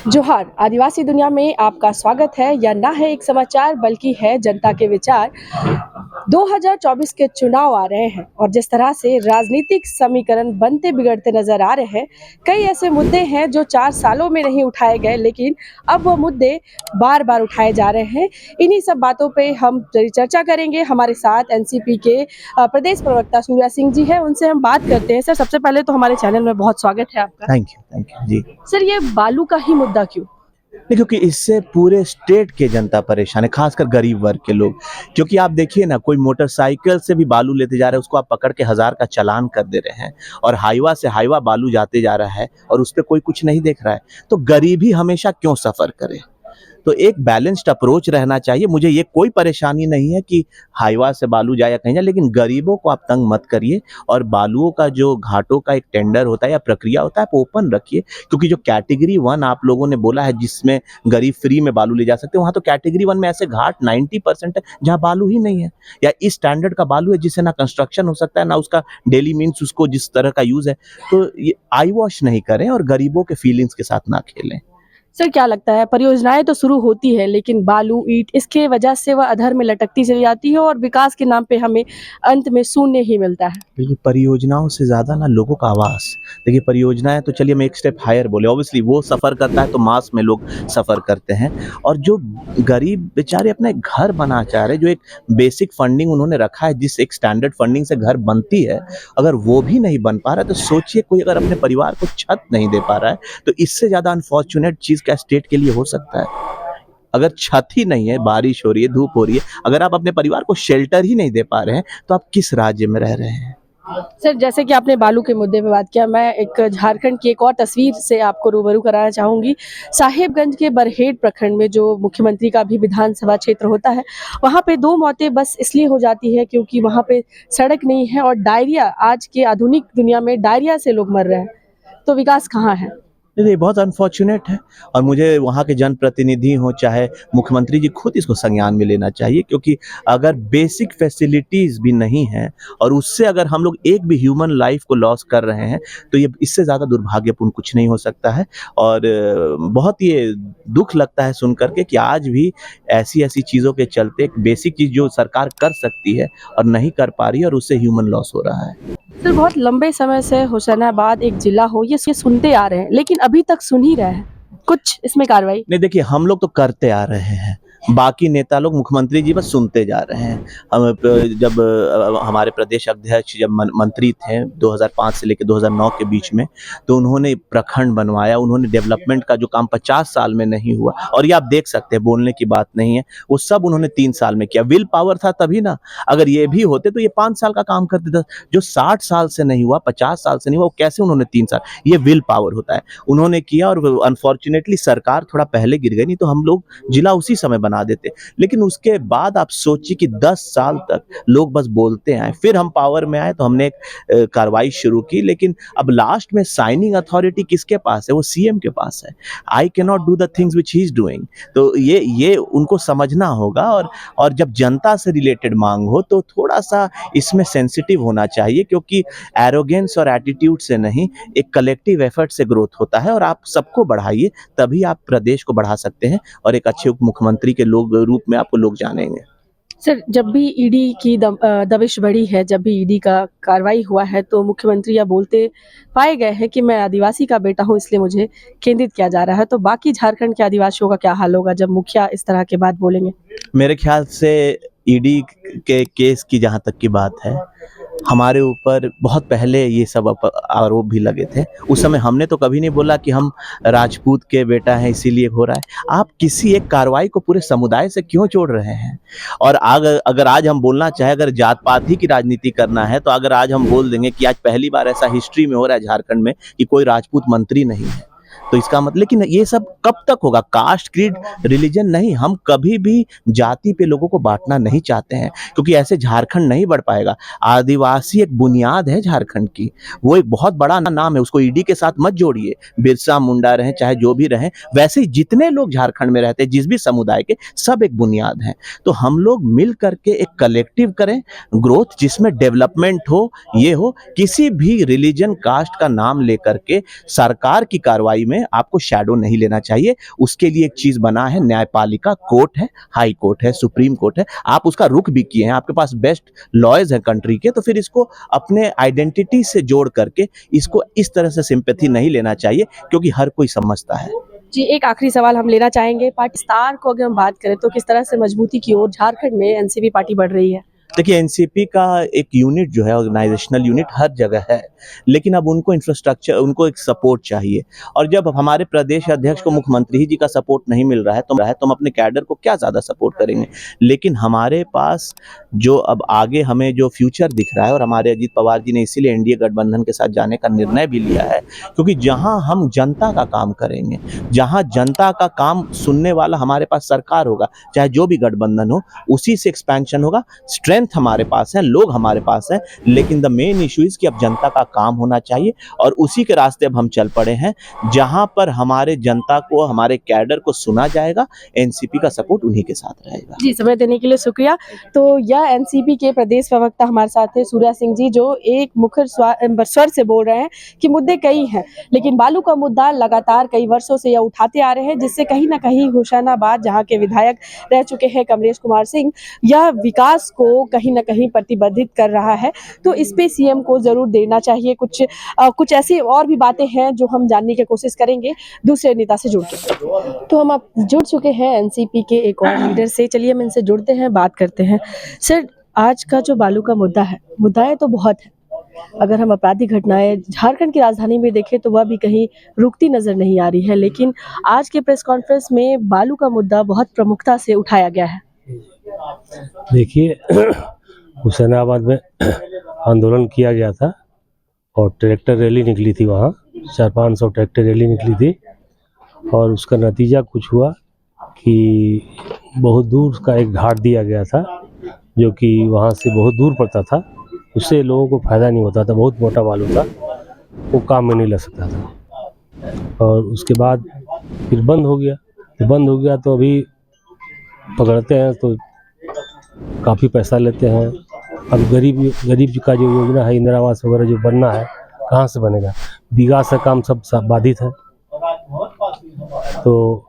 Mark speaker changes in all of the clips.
Speaker 1: जोहार आदिवासी दुनिया में आपका स्वागत है। यह ना है एक समाचार बल्कि है जनता के विचार। 2024 के चुनाव आ रहे हैं और जिस तरह से राजनीतिक समीकरण बनते बिगड़ते नजर आ रहे हैं, कई ऐसे मुद्दे हैं जो 4 सालों में नहीं उठाए गए, लेकिन अब वो मुद्दे बार बार उठाए जा रहे हैं। इन्हीं सब बातों पे हम चर्चा करेंगे। हमारे साथ एनसीपी के प्रदेश प्रवक्ता सूर्या सिंह जी है, उनसे हम बात करते हैं। सर, सबसे पहले तो हमारे चैनल में बहुत स्वागत है आपका।
Speaker 2: Thank you ji.
Speaker 1: सर, ये बालू का ही मुद्दा क्यों?
Speaker 2: नहीं, क्योंकि इससे पूरे स्टेट के जनता परेशान है, खासकर गरीब वर्ग के लोग। क्योंकि आप देखिए ना, कोई मोटरसाइकिल से भी बालू लेते जा रहे हैं, उसको आप पकड़ के 1000 का चालान कर दे रहे हैं, और हाईवा से हाईवा बालू जाते जा रहा है और उस पर कोई कुछ नहीं देख रहा है। तो गरीब ही हमेशा क्यों सफर करे? तो एक बैलेंस्ड अप्रोच रहना चाहिए। मुझे ये कोई परेशानी नहीं है कि हाईवा से बालू जाए या कहीं जाए, लेकिन गरीबों को आप तंग मत करिए। और बालुओं का जो घाटों का एक टेंडर होता है या प्रक्रिया होता है, आप ओपन रखिए। क्योंकि जो कैटेगरी 1 आप लोगों ने बोला है जिसमें गरीब फ्री में बालू ले जा सकते हैं, वहाँ तो कैटेगरी 1 में ऐसे घाट 90% है जहाँ बालू ही नहीं है, या इस स्टैंडर्ड का बालू है जिससे ना कंस्ट्रक्शन हो सकता है, ना उसका डेली मीन्स उसको जिस तरह का यूज है। तो ये आई वॉश नहीं करें और गरीबों के फीलिंग्स के साथ ना खेलें।
Speaker 1: सर, क्या लगता है, परियोजनाएं तो शुरू होती है लेकिन बालू ईंट इसके वजह से वह अधर में लटकती चली जाती है और विकास के नाम पे हमें अंत में शून्य ही मिलता है।
Speaker 2: देखिए, परियोजनाओं से ज़्यादा ना लोगों का आवाज़। देखिए, परियोजनाएँ तो चलिए हम एक स्टेप हायर बोले, ऑब्वियसली वो सफ़र करता है तो मास में लोग सफ़र करते हैं। और जो गरीब बेचारे अपना एक घर बनाना चाह रहे हैं, जो एक बेसिक फंडिंग उन्होंने रखा है, जिस एक स्टैंडर्ड फंडिंग से घर बनती है, अगर वो भी नहीं बन पा रहा है, तो सोचिए कोई अगर अपने परिवार को छत नहीं दे पा रहा है, तो इससे ज़्यादा अनफॉर्च्यूनेट चीज़ क्या स्टेट के लिए हो सकता है? अगर छत ही नहीं है, बारिश हो रही है, धूप हो रही है, अगर आप अपने परिवार को शेल्टर ही नहीं दे पा रहे हैं, तो आप किस राज्य में रह रहे हैं?
Speaker 1: सर, जैसे कि आपने बालू के मुद्दे पे बात किया, मैं एक झारखंड की एक और तस्वीर से आपको रूबरू कराना चाहूंगी। साहेबगंज के बरहेट प्रखंड में जो मुख्यमंत्री का भी विधानसभा क्षेत्र होता है, वहाँ पे 2 मौतें बस इसलिए हो जाती है क्योंकि वहाँ पे सड़क नहीं है और डायरिया, आज के आधुनिक दुनिया में डायरिया से लोग मर रहे हैं। तो विकास कहाँ है?
Speaker 2: नहीं, बहुत अनफॉर्चुनेट है। और मुझे वहाँ के जनप्रतिनिधि हों, चाहे मुख्यमंत्री जी, खुद इसको संज्ञान में लेना चाहिए। क्योंकि अगर बेसिक फैसिलिटीज़ भी नहीं हैं और उससे अगर हम लोग एक भी ह्यूमन लाइफ को लॉस कर रहे हैं, तो ये इससे ज़्यादा दुर्भाग्यपूर्ण कुछ नहीं हो सकता है। और बहुत ये दुःख लगता है सुन कर के कि आज भी ऐसी-ऐसी चीज़ों के चलते एक बेसिक चीज़ जो सरकार कर सकती है और नहीं कर पा रही है, और उससे ह्यूमन लॉस हो रहा है।
Speaker 1: सर, बहुत लंबे समय से हुसैनाबाद एक जिला हो, ये सुनते आ रहे हैं, लेकिन अभी तक सुन ही रहे हैं। कुछ इसमें कार्रवाई?
Speaker 2: नहीं, देखिए, हम लोग तो करते आ रहे हैं, बाकी नेता लोग, मुख्यमंत्री जी बस सुनते जा रहे हैं। हम जब हमारे प्रदेश अध्यक्ष जब मंत्री थे 2005 से लेकर 2009 के बीच में, तो उन्होंने प्रखंड बनवाया, उन्होंने डेवलपमेंट का जो काम 50 साल में नहीं हुआ, और ये आप देख सकते हैं, बोलने की बात नहीं है, वो सब उन्होंने 3 साल में किया। विल पावर था तभी ना। अगर ये भी होते तो ये 5 साल का काम करते थे। जो 60 साल से नहीं हुआ, 50 साल से नहीं हुआ, वो कैसे उन्होंने 3 साल, ये विल पावर होता है। उन्होंने किया, और अनफॉर्चुनेटली सरकार थोड़ा पहले गिर गई, नहीं तो हम लोग जिला उसी समय बना देते। लेकिन उसके बाद आप सोचिए कि 10 साल तक लोग बस बोलते आए, फिर हम पावर में आए तो हमने एक कार्रवाई शुरू की, लेकिन अब लास्ट में साइनिंग अथॉरिटी किसके पास है? वो सीएम के पास है। I can not do the things which he is doing. तो ये उनको समझना होगा। और जब जनता से रिलेटेड मांग हो तो थोड़ा सा इसमें सेंसिटिव होना चाहिए, क्योंकि एरोगेंस और एटीट्यूड से नहीं, एक कलेक्टिव एफर्ट से ग्रोथ होता है। और आप सबको बढ़ाइए, तभी आप प्रदेश को बढ़ा सकते हैं, और एक अच्छे उप मुख्यमंत्री के लोग रूप में आपको लोग जानेंगे।
Speaker 1: सर, जब भी ईडी की दबिश बढ़ी है, जब भी ईडी का कार्रवाई हुआ है, तो मुख्यमंत्री यह बोलते पाए गए हैं कि मैं आदिवासी का बेटा हूं, इसलिए मुझे केंद्रित किया जा रहा है। तो बाकी झारखंड के आदिवासियों का क्या हाल होगा जब मुखिया इस तरह के बात बोलेंगे?
Speaker 2: मेरे ख्याल से ईडी के केस की जहाँ तक की बात है, हमारे ऊपर बहुत पहले ये सब आरोप भी लगे थे। उस समय हमने तो कभी नहीं बोला कि हम राजपूत के बेटा हैं इसीलिए हो रहा है। आप किसी एक कार्रवाई को पूरे समुदाय से क्यों जोड़ रहे हैं? और अगर आज हम बोलना चाहें, अगर जात पात ही की राजनीति करना है, तो अगर आज हम बोल देंगे कि आज पहली बार ऐसा हिस्ट्री में हो रहा है झारखंड में कि कोई राजपूत मंत्री नहीं है, तो इसका मतलब, लेकिन ये सब कब तक होगा? कास्ट, क्रीड, रिलीजन नहीं, हम कभी भी जाति पे लोगों को बांटना नहीं चाहते हैं, क्योंकि ऐसे झारखंड नहीं बढ़ पाएगा। आदिवासी एक बुनियाद है झारखंड की, वो एक बहुत बड़ा नाम है, उसको ईडी के साथ मत जोड़िए। बिरसा मुंडा रहे, चाहे जो भी रहे, वैसे ही जितने लोग झारखंड में रहते हैं, जिस भी समुदाय के, सब एक बुनियाद है। तो हम लोग मिल करके एक कलेक्टिव करें ग्रोथ, जिसमें डेवलपमेंट हो, ये हो। किसी भी रिलीजन, कास्ट का नाम लेकर के सरकार की कार्रवाई में में आपको शैडो नहीं लेना चाहिए। उसके लिए एक चीज बना है, न्यायपालिका, कोर्ट है, हाई कोर्ट है, सुप्रीम कोर्ट है। आप उसका रुख भी किए हैं, आपके पास बेस्ट लॉयर्स हैं कंट्री के, तो फिर इसको अपने आइडेंटिटी से जोड़ करके इसको इस तरह से सिंपैथी नहीं लेना चाहिए, क्योंकि हर कोई समझता है।
Speaker 1: जी, एक आखिरी सवाल हम लेना चाहेंगे। पार्टी विस्तार को अगर हम बात करें तो किस तरह से मजबूती की ओर झारखंड में एनसीपी पार्टी बढ़ रही है?
Speaker 2: देखिए, एनसीपी का एक यूनिट जो है, ऑर्गेनाइजेशनल यूनिट हर जगह है, लेकिन अब उनको इंफ्रास्ट्रक्चर, उनको एक सपोर्ट चाहिए। और जब हमारे प्रदेश अध्यक्ष को मुख्यमंत्री जी का सपोर्ट नहीं मिल रहा है तो हम अपने कैडर को क्या ज़्यादा सपोर्ट करेंगे। लेकिन हमारे पास जो अब आगे हमें जो फ्यूचर दिख रहा है, और हमारे अजीत पवार जी ने इसीलिए एनडीए गठबंधन के साथ जाने का निर्णय भी लिया है, क्योंकि जहाँ हम जनता का काम करेंगे, जहाँ जनता का काम सुनने वाला हमारे पास सरकार होगा, चाहे जो भी गठबंधन हो, उसी से एक्सपेंशन होगा। स्ट्रेंथ हमारे पास है, लोग हमारे पास हैं, लेकिन द मेन इशू इज कि अब जनता का काम होना चाहिए, और उसी के रास्ते अब हम चल पड़े हैं, जहां पर हमारे जनता को, हमारे कैडर को सुना जाएगा। एनसीपी का सपोर्ट उन्हीं के साथ रहेगा।
Speaker 1: जी, समय देने के लिए शुक्रिया। तो यह एनसीपी के प्रदेश प्रवक्ता हमारे साथ है सूर्या सिंह जी, जो एक मुखर स्वर से बोल रहे हैं कि मुद्दे कई हैं, लेकिन बालू का मुद्दा लगातार कई वर्षों से यह उठाते आ रहे हैं, जिससे कहीं ना कहीं होशंगाबाद, जहां के विधायक रह चुके हैं कमलेश कुमार सिंह, यह विकास को कहीं ना कहीं प्रतिबंधित कर रहा है। तो इस पे सीएम को जरूर देना चाहिए। कुछ ऐसी और भी बातें हैं जो हम जानने की कोशिश करेंगे दूसरे नेता से जुड़ के। तो हम अब जुड़ चुके हैं एनसीपी के एक और लीडर से। चलिए हम इनसे जुड़ते हैं, बात करते हैं। सर, आज का जो बालू का मुद्दाएं तो बहुत है। अगर हम आपराधिक घटनाएं झारखंड की राजधानी में देखें तो वह भी कहीं रुकती नजर नहीं आ रही है, लेकिन आज के प्रेस कॉन्फ्रेंस में बालू का मुद्दा बहुत प्रमुखता से उठाया गया है।
Speaker 3: देखिए, हुसैनाबाद में आंदोलन किया गया था और ट्रैक्टर रैली निकली थी। वहाँ 400-500 ट्रैक्टर रैली निकली थी, और उसका नतीजा कुछ हुआ कि बहुत दूर का एक घाट दिया गया था, जो कि वहाँ से बहुत दूर पड़ता था। उससे लोगों को फ़ायदा नहीं होता था, बहुत मोटा बालू था, वो काम में नहीं लग सकता था। और उसके बाद फिर बंद हो गया। तो अभी पकड़ते हैं तो काफ़ी पैसा लेते हैं। अब गरीब का जो योजना है, इंदिरा आवास वगैरह जो बनना है, कहाँ से बनेगा? विकास का काम सब बाधित है। तो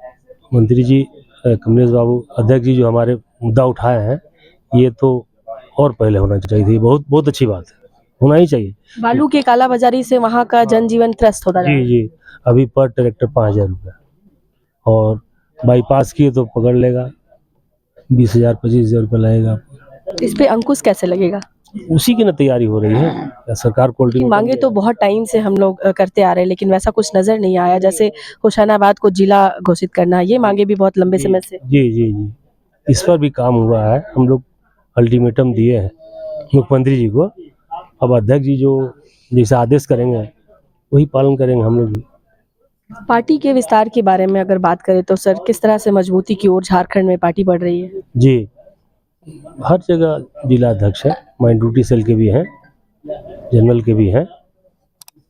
Speaker 3: मंत्री जी, कमलेश बाबू अध्यक्ष जी जो हमारे मुद्दा उठाए हैं, ये तो और पहले होना चाहिए। बहुत अच्छी बात है, होना ही चाहिए।
Speaker 1: बालू की कालाबाजारी से वहाँ का जनजीवन त्रस्त होता जा रहा है।
Speaker 3: जी, अभी पर ट्रैक्टर 5,000 रुपया, और बाईपास किए तो पकड़ लेगा, 20,000-25,000 रुपये लगेगा।
Speaker 1: इस पे अंकुश कैसे लगेगा?
Speaker 3: उसी की न तैयारी हो रही है। सरकार क्वालिटी
Speaker 1: मांगे तो बहुत टाइम से हम लोग करते आ रहे हैं, लेकिन वैसा कुछ नजर नहीं आया। जैसे होशंगाबाद को जिला घोषित करना, ये मांगे भी बहुत लंबे समय से।
Speaker 3: जी, इस पर भी काम हुआ है। हम लोग अल्टीमेटम दिए हैं मुख्यमंत्री जी को। अब अध्यक्ष जी जो जैसे आदेश करेंगे वही पालन करेंगे हम लोग भी।
Speaker 1: पार्टी के विस्तार के बारे में अगर बात करें तो सर, किस तरह से मजबूती की ओर झारखंड में पार्टी बढ़ रही है?
Speaker 3: जी, हर जगह जिला अध्यक्ष है, माइनॉरिटी सेल के भी हैं, जनरल के भी हैं।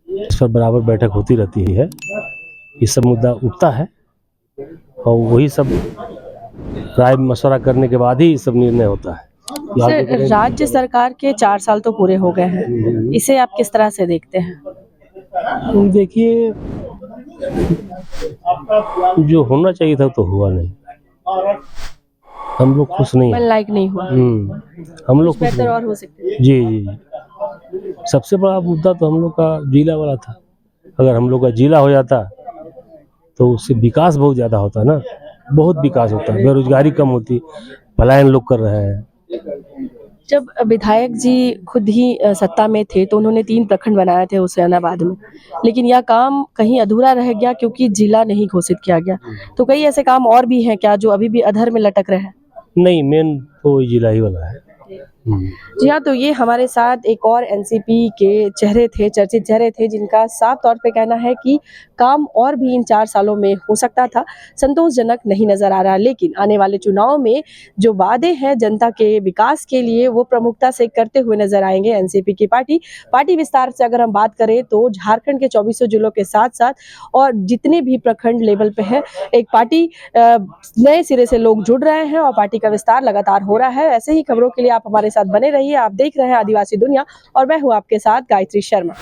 Speaker 3: इस पर बराबर बैठक होती रहती है। ये सब मुद्दा उठता है, और वही सब राय मशवरा करने के बाद ही सब निर्णय होता है।
Speaker 1: सर, राज्य सरकार के 4 साल तो पूरे हो गए हैं, इसे आप किस तरह से देखते हैं?
Speaker 3: देखिए, जो होना चाहिए था तो हुआ नहीं। हम लोग खुश नहीं
Speaker 1: मन
Speaker 3: हैं।
Speaker 1: लायक नहीं हुआ।
Speaker 3: हम लोग खुश
Speaker 1: बेहतर
Speaker 3: नहीं।
Speaker 1: और हो सकते थे।
Speaker 3: जी, सबसे बड़ा मुद्दा तो हम लोग का जिला वाला था। अगर हम लोग का जिला हो जाता तो उससे विकास बहुत ज़्यादा होता ना, बहुत विकास होता, बेरोजगारी कम होती, पलायन लोग कर रहे हैं।
Speaker 1: जब विधायक जी खुद ही सत्ता में थे तो उन्होंने 3 प्रखंड बनाए थे हुसैनाबाद में, लेकिन यह काम कहीं अधूरा रह गया क्योंकि जिला नहीं घोषित किया गया। तो कई ऐसे काम और भी हैं क्या जो अभी भी अधर में लटक रहे हैं?
Speaker 3: नहीं, मेन तो जिला ही वाला है।
Speaker 1: जी हाँ, तो ये हमारे साथ एक और एनसीपी के चर्चित चेहरे थे, जिनका साफ तौर पे कहना है कि काम और भी इन 4 सालों में हो सकता था, संतोषजनक नहीं नजर आ रहा। लेकिन आने वाले चुनाव में जो वादे हैं जनता के विकास के लिए, वो प्रमुखता से करते हुए नजर आएंगे एनसीपी की पार्टी विस्तार से अगर हम बात करें तो झारखंड के 24 जिलों के साथ साथ और जितने भी प्रखंड लेवल पे है, एक पार्टी नए सिरे से लोग जुड़ रहे हैं और पार्टी का विस्तार लगातार हो रहा है। ऐसे ही खबरों के लिए आप हमारे साथ बने रहिए। आप देख रहे हैं आदिवासी दुनिया और मैं हूं आपके साथ गायत्री शर्मा।